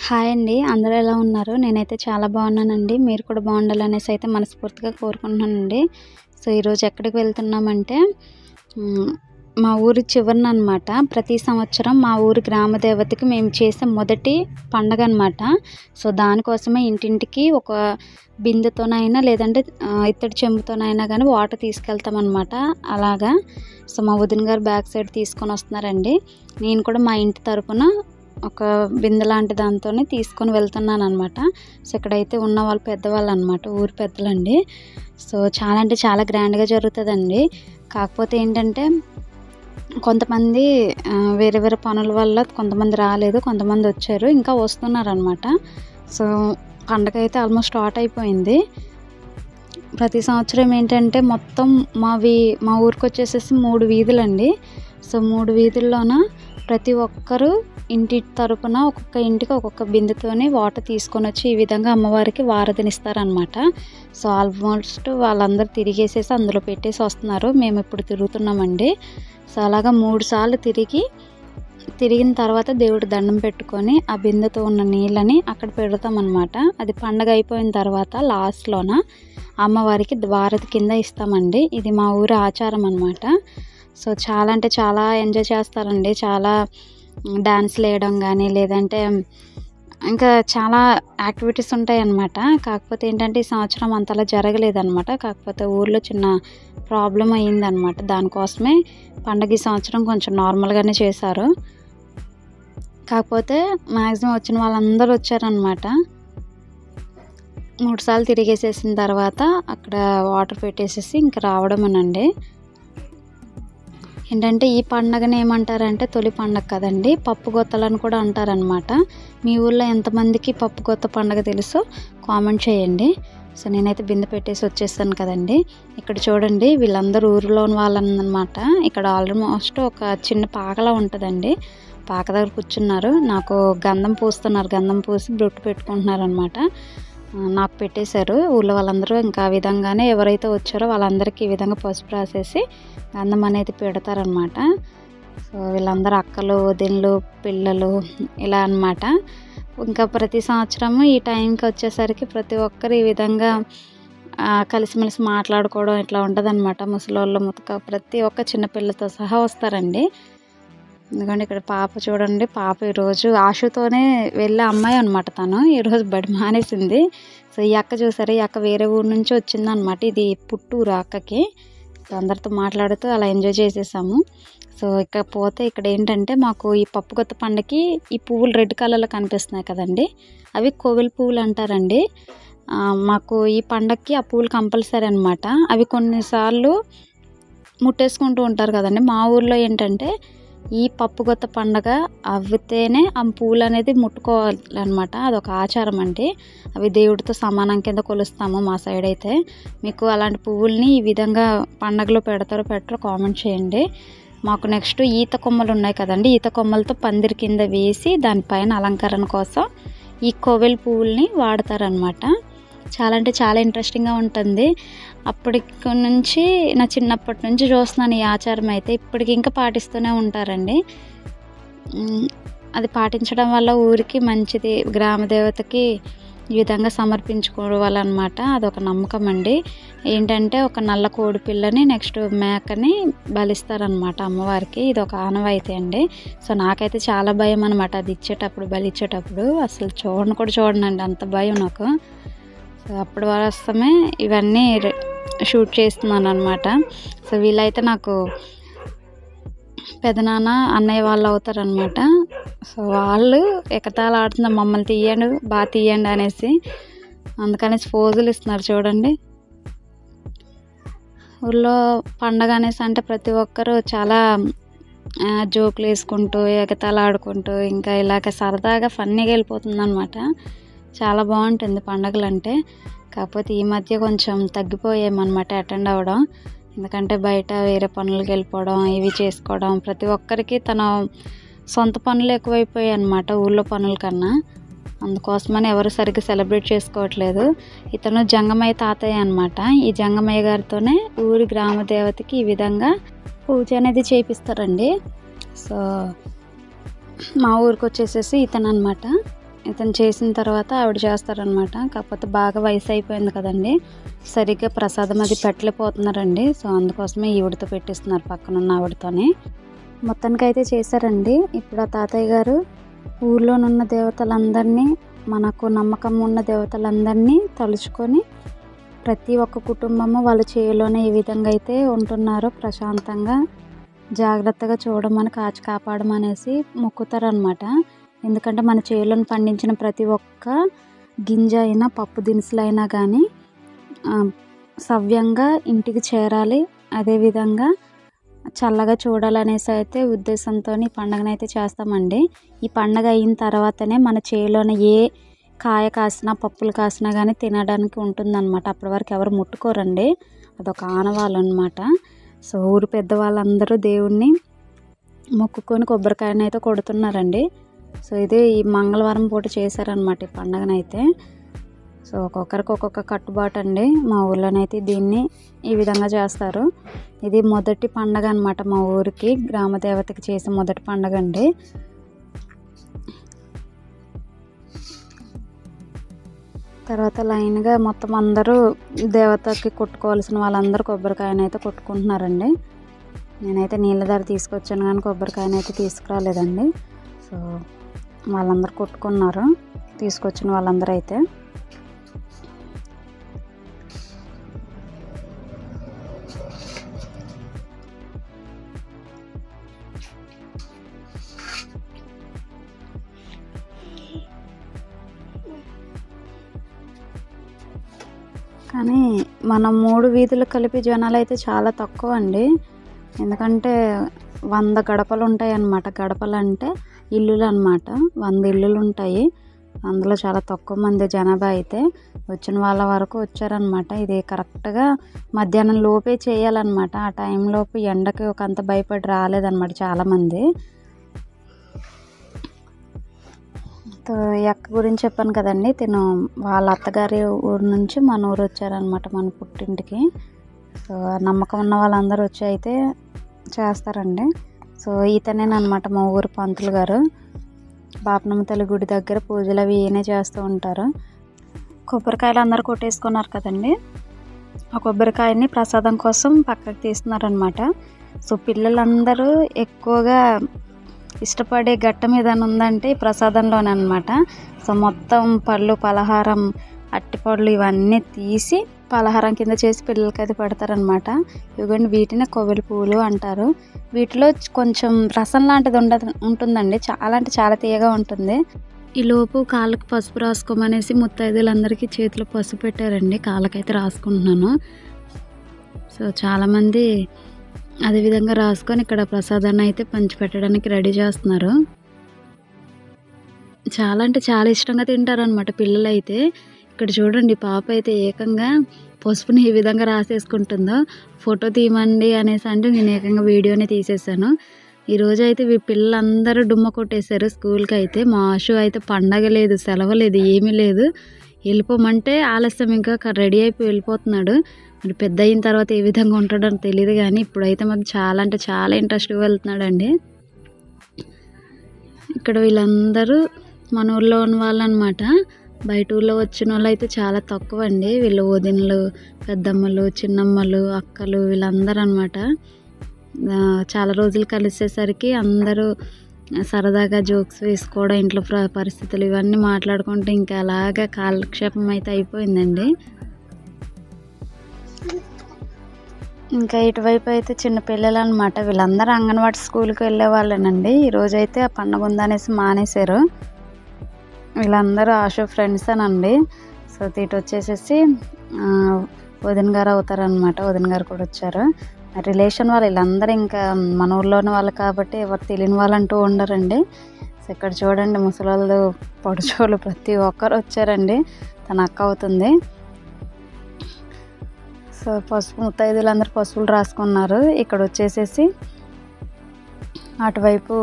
Hi అండి. అందరూ ఎలా ఉన్నారు? నేనైతే చాలా బాగున్నానండి. మీరు కూడా బాగుండాలనేసి అయితే మనస్ఫూర్తిగా కోరుకుంటున్నానండి. సో, ఈరోజు ఎక్కడికి వెళ్తున్నామంటే మా ఊరి చివరనమాట. ప్రతి సంవత్సరం మా ఊరి గ్రామ దేవతకి మేము చేసే మొదటి పండగ అనమాట. సో, దానికోసమే ఇంటింటికి ఒక బిందెతోనైనా లేదంటే ఇత్తడి చెంబుతోనైనా కానీ వాటర్ తీసుకెళ్తామన్నమాట. అలాగా సో, మా వదిన గారు బ్యాక్ సైడ్ తీసుకొని వస్తున్నారండి. నేను కూడా మా ఇంటి తరపున ఒక బిందె లాంటి దాంతోనే తీసుకొని వెళ్తున్నాను అనమాట. సో, ఇక్కడైతే ఉన్న వాళ్ళు పెద్దవాళ్ళు అనమాట, ఊరి పెద్దలండి. సో, చాలా అంటే చాలా గ్రాండ్గా జరుగుతుందండి. కాకపోతే ఏంటంటే కొంతమంది వేరే వేరే పనుల వల్ల కొంతమంది రాలేదు, కొంతమంది వచ్చారు, ఇంకా వస్తున్నారనమాట. సో, పండగ అయితే ఆల్మోస్ట్ స్టార్ట్ అయిపోయింది. ప్రతి సంవత్సరం ఏంటంటే మొత్తం మా ఊరికి వచ్చేసేసి 3 వీధులండి. సో, 3 వీధుల్లోన ప్రతి ఒక్కరు ఇంటి తరపున ఒక్కొక్క ఇంటికి ఒక్కొక్క బిందెతోని వాటర్ తీసుకొని వచ్చి ఈ విధంగా అమ్మవారికి వారధినిస్తారనమాట. సో, ఆల్మోస్ట్ వాళ్ళందరూ తిరిగేసేసి అందులో పెట్టేసి వస్తున్నారు. మేము ఇప్పుడు తిరుగుతున్నామండి. సో, అలాగా 3 సార్లు తిరిగిన తర్వాత దేవుడి దండం పెట్టుకొని ఆ బిందెతో ఉన్న నీళ్ళని అక్కడ పెడతామన్నమాట. అది పండగ అయిపోయిన తర్వాత లాస్ట్లోన అమ్మవారికి వారధి కింద ఇస్తామండి. ఇది మా ఊరి ఆచారం అనమాట. సో, చాలా అంటే చాలా ఎంజాయ్ చేస్తారండి. చాలా డాన్స్లు వేయడం కానీ లేదంటే ఇంకా చాలా యాక్టివిటీస్ ఉంటాయన్నమాట. కాకపోతే ఏంటంటే ఈ సంవత్సరం అంతలా జరగలేదన్నమాట. కాకపోతే ఊర్లో చిన్న ప్రాబ్లం అయ్యిందనమాట. దానికోసమే పండగ ఈ సంవత్సరం కొంచెం నార్మల్గానే చేశారు. కాకపోతే మ్యాక్సిమం వచ్చిన వాళ్ళందరూ వచ్చారనమాట. 3 సార్లు తిరిగేసేసిన తర్వాత అక్కడ వాటర్ పెట్టేసేసి ఇంకా రావడమేనండి. ఏంటంటే ఈ పండగని ఏమంటారంటే తొలి పండగ కదండి, పప్పు గొత్తలని కూడా అంటారనమాట. మీ ఊళ్ళో ఎంతమందికి పప్పు గొత్త పండగ తెలుసో కామెంట్ చేయండి. సో, నేనైతే బిందె పెట్టేసి వచ్చేసాను కదండి. ఇక్కడ చూడండి, వీళ్ళందరూ ఊరిలోని వాళ్ళనమాట. ఇక్కడ ఆల్మోస్ట్ ఒక చిన్న పాకలా ఉంటుందండి. పాక దగ్గర కూర్చున్నారు. నాకు గంధం పూస్తున్నారు. గంధం పూసి బొట్టు పెట్టుకుంటున్నారు అనమాట. నాకు పెట్టేశారు ఊళ్ళో వాళ్ళందరూ. ఇంకా ఆ విధంగానే ఎవరైతే వచ్చారో వాళ్ళందరికీ ఈ విధంగా పసుపు రాసేసి గంధం అనేది పెడతారనమాట. సో, వీళ్ళందరూ అక్కలు, వదినలు, పిల్లలు ఇలా అనమాట. ఇంకా ప్రతి సంవత్సరము ఈ టైంకి వచ్చేసరికి ప్రతి ఒక్కరు ఈ విధంగా కలిసిమెలిసి మాట్లాడుకోవడం ఇట్లా ఉంటుందన్నమాట. ముసలోళ్ళు, ముతక ప్రతి ఒక్క చిన్నపిల్లతో సహా వస్తారండి. ఎందుకంటే ఇక్కడ పాప చూడండి, పాప ఈరోజు ఆశుతోనే వెళ్ళే అమ్మాయి అనమాట. తను ఈరోజు బడి మానేసింది. సో, ఈ అక్క చూసారా, ఈ అక్క వేరే ఊరు నుంచి వచ్చిందనమాట. ఇది పుట్టూరు అక్కకి. సో, అందరితో మాట్లాడుతూ అలా ఎంజాయ్ చేసేసాము. సో, ఇకపోతే ఇక్కడ ఏంటంటే మాకు ఈ పప్పు కొత్త పండుగకి ఈ పువ్వులు రెడ్ కలర్లో కనిపిస్తున్నాయి కదండి, అవి కోవెల పువ్వులు అంటారండి. మాకు ఈ పండగకి ఆ పువ్వులు కంపల్సరీ అనమాట. అవి కొన్నిసార్లు ముట్టేసుకుంటూ ఉంటారు కదండి. మా ఊర్లో ఏంటంటే ఈ పప్పు కొత్త పండగ అవితేనే ఆ పూలు అనేది ముట్టుకోవాలన్నమాట. అదొక ఆచారం అండి. అవి దేవుడితో సమానం కింద కొలుస్తాము మా సైడ్ అయితే. మీకు అలాంటి పువ్వుల్ని ఈ విధంగా పండగలో పెడతారో పెట్టరో కామెంట్ చేయండి. మాకు నెక్స్ట్ ఈత కొమ్మలు ఉన్నాయి కదండి, ఈత కొమ్మలతో పందిరి కింద వేసి దానిపైన అలంకరణ కోసం ఈ కోవెల పువ్వుల్ని వాడతారనమాట. చాలా అంటే చాలా ఇంట్రెస్టింగ్గా ఉంటుంది. అప్పటికి నుంచి నా చిన్నప్పటి నుంచి చూస్తున్నాను ఈ ఆచారం అయితే. ఇప్పటికి ఇంకా పాటిస్తూనే ఉంటారండి. అది పాటించడం వల్ల ఊరికి మంచిది, గ్రామ దేవతకి ఈ విధంగా సమర్పించుకోవాలన్నమాట. అదొక నమ్మకం అండి. ఏంటంటే ఒక నల్ల కోడి పిల్లని నెక్స్ట్ మేకని బలిస్తారనమాట అమ్మవారికి. ఇది ఒక ఆనవాయితీ అండి. సో, నాకైతే చాలా భయం అనమాట అది ఇచ్చేటప్పుడు, బలి ఇచ్చేటప్పుడు. అసలు చూడనండి, అంత భయం నాకు. సో, అప్పటి వరసమే ఇవన్నీ షూట్ చేస్తున్నాను అనమాట. సో, వీళ్ళైతే నాకు పెదనాన్న, అన్నయ్య వాళ్ళు అవుతారనమాట. సో, వాళ్ళు ఎకతాళి ఆడుతున్నారు, మమ్మల్ని తీయండి, బాగా తీయండి అనేసి. అందుకనేసి ఫోజులు ఇస్తున్నారు చూడండి. ఊళ్ళో పండగ అనేసి అంటే ప్రతి ఒక్కరు చాలా జోకులు వేసుకుంటూ ఎగతాళి ఆడుకుంటూ ఇంకా ఇలాగ సరదాగా ఫన్నీగా వెళ్ళిపోతుంది అనమాట. చాలా బాగుంటుంది పండగలు అంటే. కాకపోతే ఈ మధ్య కొంచెం తగ్గిపోయామన్నమాట అటెండ్ అవ్వడం. ఎందుకంటే బయట వేరే పనులకు వెళ్ళిపోవడం, ఇవి చేసుకోవడం, ప్రతి ఒక్కరికి తన సొంత పనులు ఎక్కువైపోయాయి అన్నమాట ఊళ్ళో పనుల కన్నా. అందుకోసమని ఎవరు సరిగ్గా సెలబ్రేట్ చేసుకోవట్లేదు. ఇతను జంగమయ్య తాతయ్య అనమాట. ఈ జంగమయ్య గారితోనే ఊరి గ్రామ దేవతకి ఈ విధంగా పూజ అనేది చేపిస్తారండి. సో, మా ఊరికి వచ్చేసేసి ఇతను అనమాట. ఇతను చేసిన తర్వాత ఆవిడ చేస్తారనమాట. కాకపోతే బాగా వయసు అయిపోయింది కదండి, సరిగ్గా ప్రసాదం అది పెట్టలేకపోతున్నారండి. సో అందుకోసమే ఈవిడతో పెట్టిస్తున్నారు, పక్కనున్న ఆవిడతోనే. మొత్తానికైతే చేశారండి. ఇప్పుడు ఆ తాతయ్య గారు ఊర్లోనున్న దేవతలందరినీ, మనకు నమ్మకం ఉన్న దేవతలందరినీ తలుచుకొని ప్రతి ఒక్క కుటుంబము వాళ్ళ చేలోనే ఈ విధంగా అయితే ఉంటున్నారో ప్రశాంతంగా జాగ్రత్తగా చూడమని, కాచి కాపాడమనేసి మొక్కుతారనమాట. ఎందుకంటే మన చేలోని పండించిన ప్రతి ఒక్క గింజ అయినా, పప్పు దినుసులైనా కానీ సవ్యంగా ఇంటికి చేరాలి, అదేవిధంగా చల్లగా చూడాలనేసి అయితే ఉద్దేశంతో ఈ పండుగనైతే చేస్తామండి. ఈ పండుగ అయిన తర్వాతనే మన చేలోనే ఏ కాయ కాసినా, పప్పులు కాసినా కానీ తినడానికి ఉంటుందన్నమాట. అప్పటి వరకు ఎవరు ముట్టుకోరండి, అదొక ఆనవాళ్ళు అనమాట. సో ఊరు పెద్దవాళ్ళందరూ దేవుణ్ణి మొక్కుకొని కొబ్బరికాయనైతే కొడుతున్నారండి. సో ఇది ఈ మంగళవారం పూట చేశారనమాట ఈ పండుగనైతే. సో ఒక్కొక్కరికి ఒక్కొక్క కట్టుబాటు అండి. మా ఊళ్ళోనైతే దీన్ని ఈ విధంగా చేస్తారు. ఇది మొదటి పండగ అనమాట, మా ఊరికి గ్రామ దేవతకి చేసే మొదటి పండగ అండి. తర్వాత లైన్గా మొత్తం అందరూ దేవతకి కొట్టుకోవాల్సిన వాళ్ళందరూ కొబ్బరికాయనైతే కొట్టుకుంటున్నారండి. నేనైతే నీళ్ళ ధర తీసుకొచ్చాను కానీ కొబ్బరికాయనైతే తీసుకురాలేదండి. సో వాళ్ళందరూ కొట్టుకున్నారు, తీసుకొచ్చిన వాళ్ళందరూ అయితే. కానీ మన 3 వీధులు కలిపి జనాలు అయితే చాలా తక్కువ అండి. ఎందుకంటే 100 గడపలు ఉంటాయి అన్నమాట. గడపలు అంటే ఇల్లులు అన్నమాట. 100 ఇల్లులు ఉంటాయి. అందులో చాలా తక్కువ మంది జనాభా అయితే. వచ్చిన వాళ్ళ వరకు వచ్చారనమాట. ఇది కరెక్ట్గా మధ్యాహ్నం లోపే చేయాలన్నమాట. ఆ టైంలోపు ఎండకి ఒక అంత భయపడి రాలేదన్నమాట చాలామంది. సో ఈ అక్క గురించి చెప్పాను కదండి, తిను వాళ్ళ అత్తగారి ఊరు నుంచి మన ఊరు వచ్చారనమాట, మన పుట్టింటికి. సో నమ్మకం ఉన్న వాళ్ళందరూ వచ్చి అయితే చేస్తారండి. సో ఇతనేనమాట మా ఊరు పంతులు గారు. బాపనమ్మ తల్లి గుడి దగ్గర పూజలు అవి ఈయనే చేస్తూ ఉంటారు. కొబ్బరికాయలు అందరూ కొట్టేసుకున్నారు కదండి, ఆ కొబ్బరికాయని ప్రసాదం కోసం పక్కకు తీస్తున్నారనమాట. సో పిల్లలందరూ ఎక్కువగా ఇష్టపడే ఘట్టం ఏదైనా ఉందంటే ప్రసాదంలోనే అనమాట. సో మొత్తం పళ్ళు, పలహారం, అట్టిపళ్ళు ఇవన్నీ తీసి పలహారం కింద చేసి పిల్లలకి అయితే పెడతారనమాట. ఇవ్వండి, వీటిని కొవ్వెల పువ్వులు అంటారు. వీటిలో కొంచెం రసం లాంటిది ఉంటుందండి, చాలా అంటే చాలా తీయగా ఉంటుంది. ఈలోపు కాళ్ళకు పసుపు రాసుకోమనేసి ముత్తైదులందరికీ చేతిలో పసుపు పెట్టారండి. కాళ్ళకైతే రాసుకుంటున్నాను. సో చాలామంది అదేవిధంగా రాసుకొని ఇక్కడ ప్రసాదాన్ని అయితే పంచిపెట్టడానికి రెడీ చేస్తున్నారు. చాలా అంటే చాలా ఇష్టంగా తింటారనమాట పిల్లలు అయితే. ఇక్కడ చూడండి, పాప అయితే ఏకంగా పసుపుని ఈ విధంగా రాసేసుకుంటుందో. ఫోటో తీయమండి అనేసి అంటే నేను ఏకంగా వీడియోనే తీసేసాను. ఈరోజు అయితే పిల్లలందరూ డుమ్మ కొట్టేశారు స్కూల్కి అయితే. మా ఆశు అయితే పండగ లేదు, సెలవు లేదు, ఏమీ లేదు. వెళ్ళిపోమంటే ఆలస్యం, ఇంకా రెడీ అయిపోయి వెళ్ళిపోతున్నాడు. మరి పెద్ద అయిన తర్వాత ఏ విధంగా ఉంటాడో తెలియదు, కానీ ఇప్పుడైతే మాకు చాలా అంటే చాలా ఇంట్రెస్ట్గా వెళ్తున్నాడండి. ఇక్కడ వీళ్ళందరూ మన ఊళ్ళో ఉన్న వాళ్ళు అనమాట. బయట ఊళ్ళో వచ్చిన వాళ్ళు అయితే చాలా తక్కువ అండి. వీళ్ళు వదినలు, పెద్దమ్మలు, చిన్నమ్మలు, అక్కలు వీళ్ళందరూ అనమాట. చాలా రోజులు కలిసేసరికి అందరూ సరదాగా జోక్స్ వేసుకోవడం, ఇంట్లో పరిస్థితులు ఇవన్నీ మాట్లాడుకుంటే ఇంకా అలాగా కాలక్షేపం అయితే అయిపోయిందండి. ఇంకా ఇటువైపు అయితే చిన్న పిల్లలు అనమాట. వీళ్ళందరూ అంగన్వాడీ స్కూల్కి వెళ్ళే వాళ్ళేనండి. ఈరోజైతే ఆ పండుగ ఉందనేసి మానేశారు. వీళ్ళందరూ ఆశు ఫ్రెండ్స్ అనండి. సో ఇటు వచ్చేసేసి వదిన గారు అవుతారనమాట. వదిన గారు కూడా వచ్చారు. రిలేషన్ వాళ్ళు వీళ్ళందరూ ఇంకా మన ఊర్లోని వాళ్ళు కాబట్టి ఎవరు తెలియని వాళ్ళంటూ ఉండరండి. సో ఇక్కడ చూడండి, ముసలోళ్ళు, పొడుచోళ్ళు ప్రతి ఒక్కరు వచ్చారండి. తన అక్క అవుతుంది. సో పసుపు ముత్తైదులందరూ పసుపులు రాసుకున్నారు. ఇక్కడ వచ్చేసేసి అటువైపు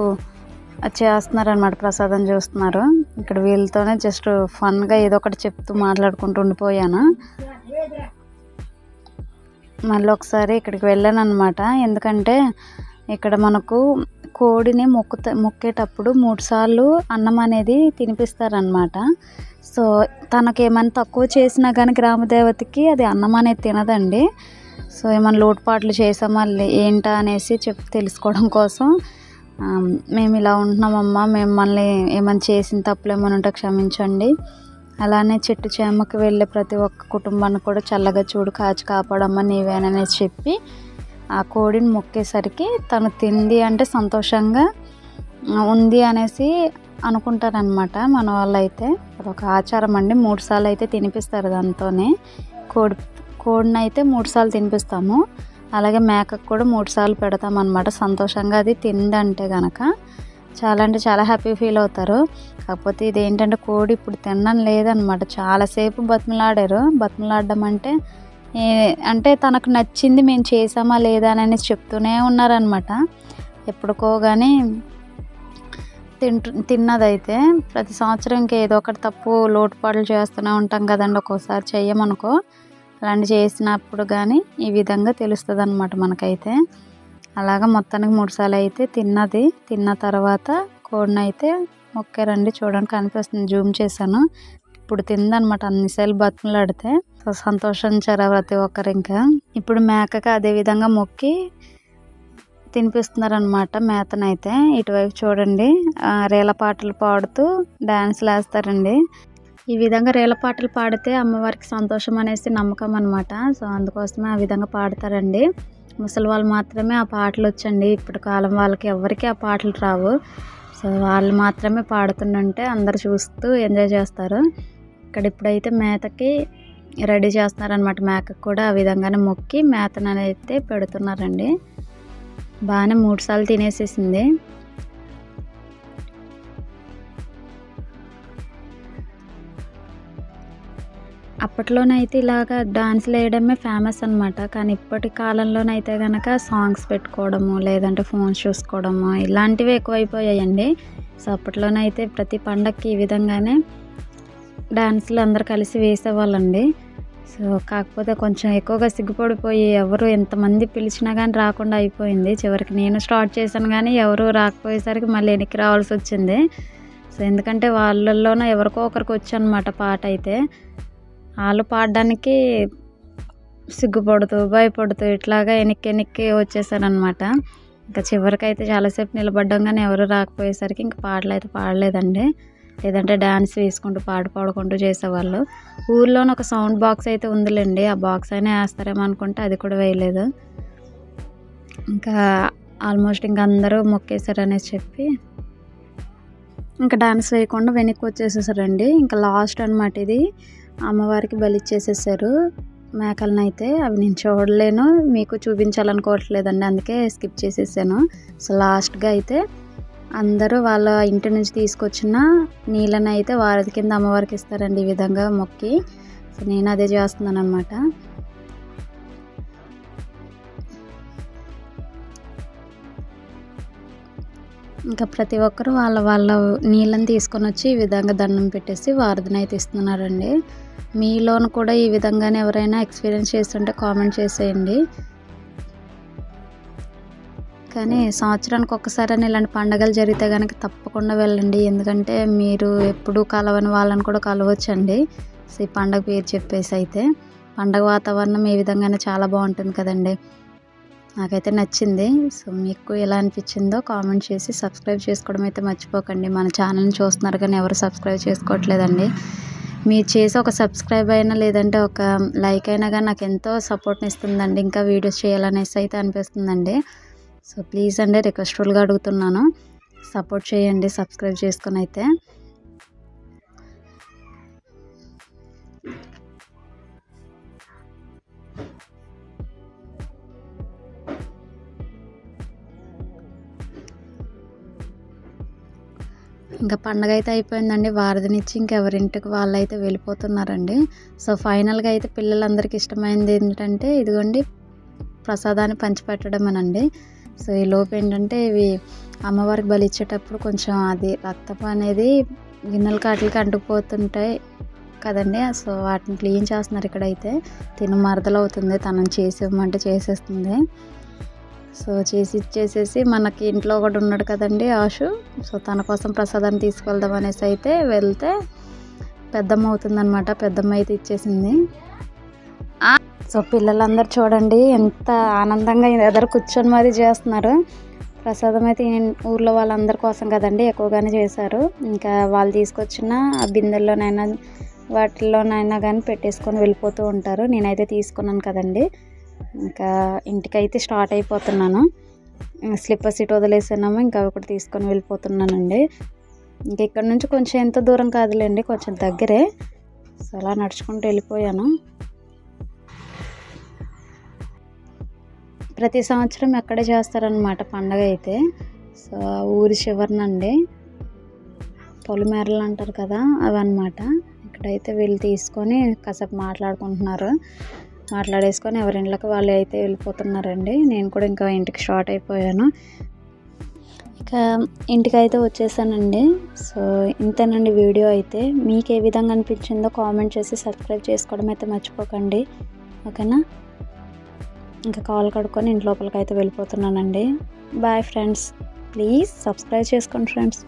చేస్తున్నారనమాట, ప్రసాదం చూస్తున్నారు. ఇక్కడ వీళ్ళతోనే జస్ట్ ఫన్గా ఏదో ఒకటి చెప్తూ మాట్లాడుకుంటూ ఉండిపోయాను. మళ్ళీ ఒకసారి ఇక్కడికి వెళ్ళాను అనమాట. ఎందుకంటే ఇక్కడ మనకు కోడిని మొక్కేటప్పుడు 3 సార్లు అన్నం అనేది తినిపిస్తారనమాట. సో తనకేమైనా తక్కువ చేసినా కానీ గ్రామదేవతకి అది అన్నం అనేది తినదండి. సో ఏమైనా లోటుపాట్లు చేసామా ఏంటా అనేసి తెలుసుకోవడం కోసం మేము ఇలా ఉంటున్నామమ్మా, మిమ్మల్ని ఏమైనా చేసిన తప్పులు ఏమైనా ఉంటే క్షమించండి, అలానే చెట్టు చేమకి వెళ్ళే ప్రతి ఒక్క కుటుంబాన్ని కూడా చల్లగా చూడు, కాచి కాపాడమ్మా నీవేననేసి చెప్పి ఆ కోడిని మొక్కేసరికి తను తింది అంటే సంతోషంగా ఉంది అనేసి అనుకుంటారనమాట మన వాళ్ళు. అయితే అదొక ఆచారం అండి. 3 సార్లు అయితే తినిపిస్తారు. దాంతోనే కోడిని అయితే 3 సార్లు తినిపిస్తాము. అలాగే మేకకు కూడా 3 సార్లు పెడతామన్నమాట. సంతోషంగా అది తిందంటే కనుక చాలా అంటే చాలా హ్యాపీ ఫీల్ అవుతారు. కాకపోతే ఇది ఏంటంటే కోడి ఇప్పుడు తినడం లేదనమాట. చాలాసేపు బతిమలాడడం అంటే తనకు నచ్చింది మేము చేసామా లేదా అని చెప్తూనే ఉన్నారనమాట. ఎప్పుడుకో కానీ తిన్నదైతే ప్రతి సంవత్సరం ఇంకా ఏదో ఒకటి తప్పు లోటుపాట్లు చేస్తూనే ఉంటాం కదండి. ఒక్కోసారి చెయ్యమనుకో, అలాంటి చేసినప్పుడు కానీ ఈ విధంగా తెలుస్తుంది అనమాట మనకైతే. అలాగా మొత్తానికి 3 సార్లు అయితే తిన్నది. తిన్న తర్వాత కోడిని అయితే మొక్కారండి. చూడండి కనిపిస్తుంది, జూమ్ చేశాను. ఇప్పుడు తిందనమాట. అన్నిసార్లు బతుకులాడితే సో సంతోషించారు ప్రతి ఒక్కరు. ఇంకా ఇప్పుడు మేకకి అదే విధంగా మొక్కి తినిపిస్తున్నారనమాట మేతనైతే. ఇటువైపు చూడండి రేల పాటలు పాడుతూ డ్యాన్స్లు వేస్తారండి. ఈ విధంగా రేల పాటలు పాడితే అమ్మవారికి సంతోషం అనేసి నమ్మకం అనమాట. సో అందుకోసమే ఆ విధంగా పాడతారండి. ముసలి వాళ్ళు మాత్రమే ఆ పాటలు వచ్చండి. ఇప్పుడు కాలం వాళ్ళకి ఎవరికి ఆ పాటలు రావు. సో వాళ్ళు మాత్రమే పాడుతుంటే అందరు చూస్తూ ఎంజాయ్ చేస్తారు. ఇక్కడ ఇప్పుడైతే మేతకి రెడీ చేస్తున్నారనమాట. మేకకు కూడా ఆ విధంగానే మొక్కి మేతను అయితే పెడుతున్నారండి. బాగానే 3 సార్లు తినేసేసింది. అప్పట్లోనైతే ఇలాగా డాన్స్లు వేయడమే ఫేమస్ అనమాట. కానీ ఇప్పటి కాలంలోనైతే కనుక సాంగ్స్ పెట్టుకోవడము, లేదంటే ఫోన్స్ చూసుకోవడము ఇలాంటివి ఎక్కువైపోయాయండి. సో అప్పట్లోనైతే ప్రతి పండగకి ఈ విధంగానే డాన్స్లు అందరు కలిసి వేసేవాళ్ళండి. సో కాకపోతే కొంచెం ఎక్కువగా సిగ్గుపడిపోయి ఎవరు ఎంతమంది పిలిచినా కానీ రాకుండా అయిపోయింది. చివరికి నేను స్టార్ట్ చేశాను కానీ ఎవరు రాకపోయేసరికి మళ్ళీ వెనక్కి రావాల్సి వచ్చింది. సో ఎందుకంటే వాళ్ళల్లోనే ఎవరికో ఒకరికి వచ్చనమాట పాట అయితే. వాళ్ళు పాడడానికి సిగ్గుపడుతూ భయపడుతూ ఇట్లాగా వెనక్కి వచ్చేసారనమాట. ఇంకా చివరికైతే చాలాసేపు నిలబడ్డం కానీ ఎవరు రాకపోయేసరికి ఇంకా పాటలు అయితే పాడలేదండి. లేదంటే డ్యాన్స్ వేసుకుంటూ పాడుకుంటూ చేసేవాళ్ళు. ఊర్లోనే ఒక సౌండ్ బాక్స్ అయితే ఉందిలేండి. ఆ బాక్స్ అయినా వేస్తారేమో అనుకుంటే అది కూడా వేయలేదు. ఇంకా ఆల్మోస్ట్ ఇంకా అందరూ మొక్కేశారు అనేసి చెప్పి ఇంకా డ్యాన్స్ వేయకుండా వెనక్కి వచ్చేసేసారండి. ఇంకా లాస్ట్ అనమాట ఇది. అమ్మవారికి బలిచ్చేసేసారు మేకలను అయితే. అవి నేను చూడలేను, మీకు చూపించాలనుకోవట్లేదండి, అందుకే స్కిప్ చేసేసాను. సో లాస్ట్గా అయితే అందరూ వాళ్ళ ఇంటి నుంచి తీసుకొచ్చిన నీళ్ళని అయితే వారధి కింద అమ్మవారికి ఇస్తారండి ఈ విధంగా మొక్కి. సో నేను అదే చేస్తున్నాను అనమాట. ఇంకా ప్రతి ఒక్కరు వాళ్ళ నీళ్ళని తీసుకొని వచ్చి ఈ విధంగా దండం పెట్టేసి వారధిని అయితే ఇస్తున్నారండి. మీలోను కూడా ఈ విధంగానే ఎవరైనా ఎక్స్పీరియన్స్ చేస్తుంటే కామెంట్ చేసేయండి. కానీ సంవత్సరానికి ఒక్కసారి ఇలాంటి పండుగలు జరిగితే కనుక తప్పకుండా వెళ్ళండి. ఎందుకంటే మీరు ఎప్పుడు కలవని వాళ్ళని కూడా కలవచ్చండి. సో ఈ పండుగ పేరు చెప్పేసి అయితే పండుగ వాతావరణం ఈ విధంగానే చాలా బాగుంటుంది కదండి. నాకైతే నచ్చింది. సో మీకు ఎలా అనిపించిందో కామెంట్ చేసి సబ్స్క్రైబ్ చేసుకోవడం అయితే మర్చిపోకండి. మన ఛానల్ని చూస్తున్నారు కానీ ఎవరు సబ్స్క్రైబ్ చేసుకోవట్లేదండి. మీరు చేసి ఒక సబ్స్క్రైబ్ అయినా లేదంటే ఒక లైక్ అయినా కానీ నాకు ఎంతో సపోర్ట్ని ఇస్తుందండి. ఇంకా వీడియోస్ చేయాలనేసి అయితే అనిపిస్తుందండి. సో ప్లీజ్ అండి, రిక్వెస్ట్ఫుల్గా అడుగుతున్నాను, సపోర్ట్ చేయండి సబ్స్క్రైబ్ చేసుకొని అయితే. ఇంకా పండగ అయితే అయిపోయిందండి. వారధినిచ్చి ఇంకెవరింటికి వాళ్ళు అయితే వెళ్ళిపోతున్నారండి. సో ఫైనల్గా అయితే పిల్లలందరికీ ఇష్టమైనది ఏంటంటే ఇదిగోండి ప్రసాదాన్ని పంచిపెట్టడమేనండి. సో ఈ లోపు ఏంటంటే ఇవి అమ్మవారికి బలి ఇచ్చేటప్పుడు కొంచెం అది రక్తపు అనేది గిన్నెల కాటికి అంటుకుపోతుంటాయి కదండి. సో వాటిని క్లీన్ చేస్తున్నారు ఇక్కడైతే. తిను మరదలు అవుతుంది, తనని చేసేమంటే చేసేస్తుంది. సో చేసి ఇచ్చేసేసి మనకి ఇంట్లో ఒకటి ఉన్నాడు కదండి ఆశు, సో తన కోసం ప్రసాదాన్ని తీసుకెళ్దాం అనేసి అయితే వెళ్తే పెద్దమ్మ అవుతుందన్నమాట. పెద్దమ్మ అయితే ఇచ్చేసింది. సో పిల్లలందరూ చూడండి ఎంత ఆనందంగా ఎదురు కూర్చొని మరి చేస్తున్నారు. ప్రసాదం అయితే ఊర్లో వాళ్ళందరి కోసం కదండి ఎక్కువగానే చేశారు. ఇంకా వాళ్ళు తీసుకొచ్చిన ఆ బిందెల్లోనైనా వాటిల్లోనైనా కానీ పెట్టేసుకొని వెళ్ళిపోతూ ఉంటారు. నేనైతే తీసుకున్నాను కదండి. ఇంకా ఇంటికైతే స్టార్ట్ అయిపోతున్నాను. స్లిప్పర్ సీట్ వదిలేసాము, ఇంకా ఒకటి తీసుకొని వెళ్ళిపోతున్నానండి. ఇంక ఇక్కడ నుంచి కొంచెం ఎంత దూరం కాదులేండి, కొంచెం దగ్గరే. సో అలా నడుచుకుంటూ వెళ్ళిపోయాను. ప్రతి సంవత్సరం ఎక్కడే చేస్తారనమాట పండగ అయితే. సో ఊరి చివరినండి పొలిమేరలు అంటారు కదా, అవన్నమాట. ఇక్కడైతే వీళ్ళు తీసుకొని కాసేపు మాట్లాడేసుకొని ఎవరింట్లోకి వాళ్ళు అయితే వెళ్ళిపోతున్నారండి. నేను కూడా ఇంకా ఇంటికి స్టార్ట్ అయిపోయాను. ఇక ఇంటికైతే వచ్చేసానండి. సో ఇంతేనండి వీడియో అయితే. మీకు ఏ విధంగా అనిపించిందో కామెంట్ చేసి సబ్స్క్రైబ్ చేసుకోవడం అయితే మర్చిపోకండి, ఓకేనా. ఇంకా కాల్ కడుక్కొని ఇంటి లోపలికి అయితే వెళ్ళిపోతున్నానండి. బాయ్ ఫ్రెండ్స్, ప్లీజ్ సబ్స్క్రైబ్ చేసుకోండి ఫ్రెండ్స్.